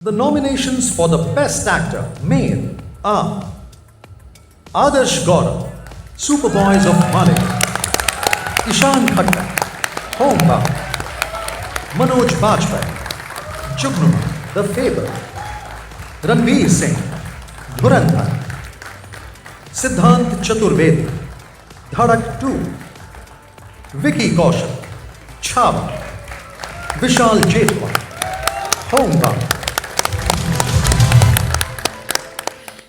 The nominations for the Best Actor Male are Adarsh Gaurav, Superboys of Malik, Ishan Khattar, Homebound, Manoj Bajpayee, Jugnuma, The Fable, Ranveer Singh, Dhurandhar, Siddhant Chaturvedi, Dhadak 2, Vicky Kaushal, Chhava, Vishal Jetwa, Homebound.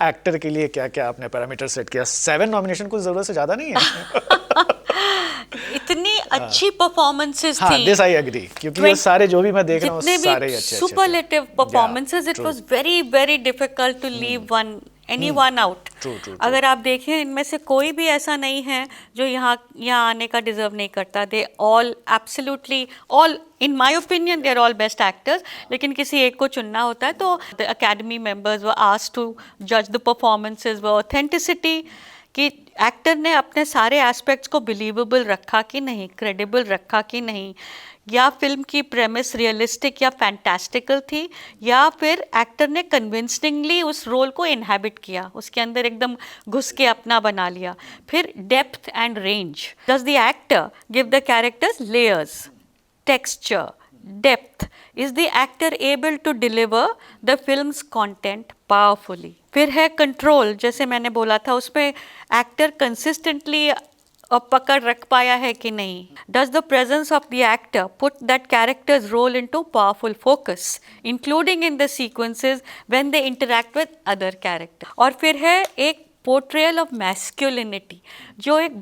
Actor के लिए क्या क्या आपने parameter set किया? 7 nomination कुछ जरूरत से ज्यादा नहीं है। इतनी अच्छी परफॉर्मेंसेस हाँ, थी। दिस आई एग्री, क्योंकि ये सारे जो भी मैं देख रहा हूँ सारे अच्छे अच्छे superlative performances, it was very very difficult to leave one out. अगर आप देखें इनमें से कोई भी ऐसा नहीं है जो यहाँ आने का डिजर्व नहीं करता। They all absolutely all, in my opinion, they are all best actors. लेकिन किसी एक को चुनना होता है तो the Academy members were asked to जज द परफॉर्मेंसेस, व ऑथेंटिसिटी, कि एक्टर ने अपने सारे एस्पेक्ट्स को बिलीवेबल रखा कि नहीं, क्रेडिबल रखा कि नहीं, या फिल्म की प्रेमिस रियलिस्टिक या फैंटास्टिकल थी, या फिर एक्टर ने कन्विंसिंगली उस रोल को इनहैबिट किया, उसके अंदर एकदम घुस के अपना बना लिया। फिर depth and range, does the actor give the characters layers, texture, depth? Is the actor able to deliver the film's content powerfully? फिर है कंट्रोल, जैसे मैंने बोला था, उसमें एक्टर कंसिस्टेंटली पकड़ रख पाया है कि नहीं? Does the presence of the actor put that character's role into powerful focus, including in the sequences when they interact with other characters? और फिर है एक पोर्ट्रेयल ऑफ मैस्कुलिनिटी, जो एक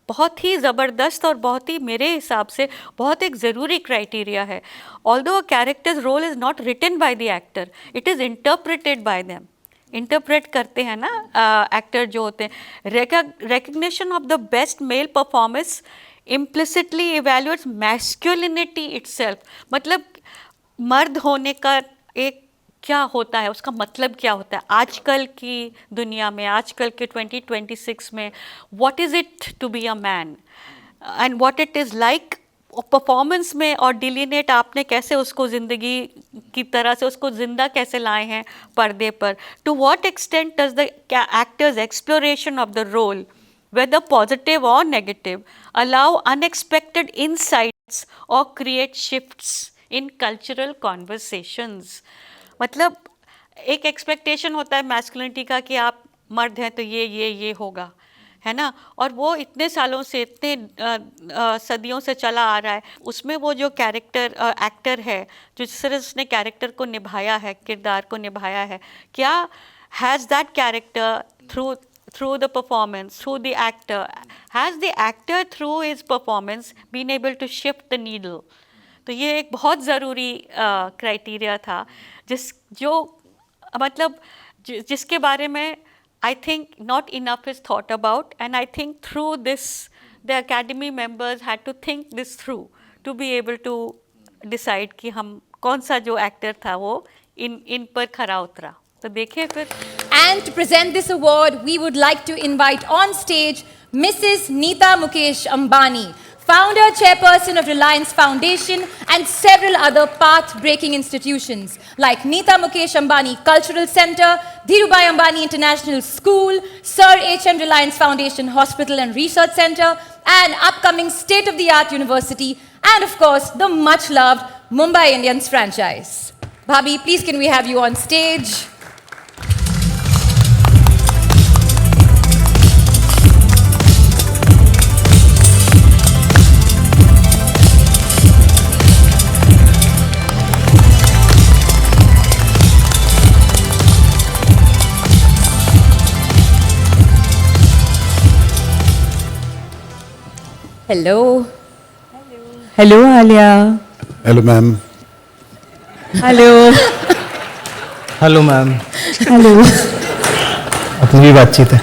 बहुत ही ज़बरदस्त और बहुत ही, मेरे हिसाब से, बहुत एक ज़रूरी क्राइटेरिया है। Although a character's role is not written by the actor, it is interpreted by them. Interpret करते हैं ना एक्टर जो होते हैं। Recognition of the best male performance implicitly evaluates masculinity itself. मतलब मर्द होने का एक क्या होता है, उसका मतलब क्या होता है आजकल की दुनिया में, आजकल के 2026 में। What is it to be a man and what it is like performance में, और डिलीनेट आपने कैसे उसको ज़िंदगी की तरह से उसको ज़िंदा कैसे लाए हैं पर्दे पर। To what extent does the actor's exploration of the role, whether positive or negative, allow unexpected insights or create shifts in cultural conversations? मतलब एक एक्सपेक्टेशन होता है मैस्कुलिनिटी का कि आप मर्द हैं तो ये होगा, है ना, और वो इतने सालों से, इतने सदियों से चला आ रहा है। उसमें वो जो कैरेक्टर एक्टर है, जो जिस तरह उसने कैरेक्टर को निभाया है, किरदार को निभाया है, क्या has that character through the performance, through the actor, has the actor through his performance been able to shift the needle? तो ये एक बहुत ज़रूरी क्राइटेरिया था, जिसके बारे में I think not enough is thought about, and I think through this the Academy members had to think this through to be able to decide कि हम कौन सा जो एक्टर था वो इन पर खरा उतरा। तो देखिए फिर। And to present this award, we would like to invite on stage Mrs. Neeta Mukesh Ambani, founder, chairperson of Reliance Foundation and several other path-breaking institutions like Neeta Mukesh Ambani Cultural Center, Dhirubhai Ambani International School, Sir H.M. Reliance Foundation Hospital and Research Center, and upcoming state-of-the-art university, and of course, the much-loved Mumbai Indians franchise. Bhabhi, please can we have you on stage? Hello. Hello, Alia. Hello, ma'am. Hello. Hello ma'am. Hello. अपनी भी बातचीत है।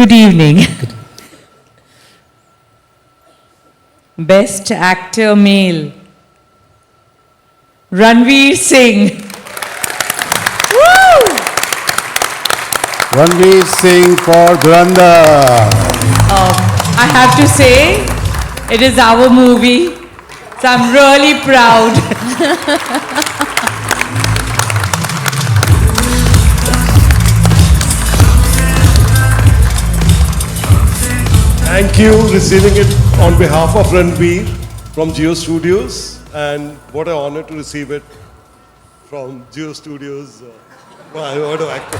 Good evening. Best Actor Male, Ranveer Singh. Ranveer Singh for Dhurandhar. I have to say, it is our movie, So I'm really proud. Thank you, receiving it on behalf of Ranveer from Geo Studios, and what an honor to receive it from Geo Studios. What an actor.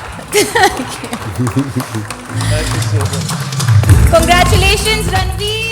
Thank you so much. Congratulations, Ranveer.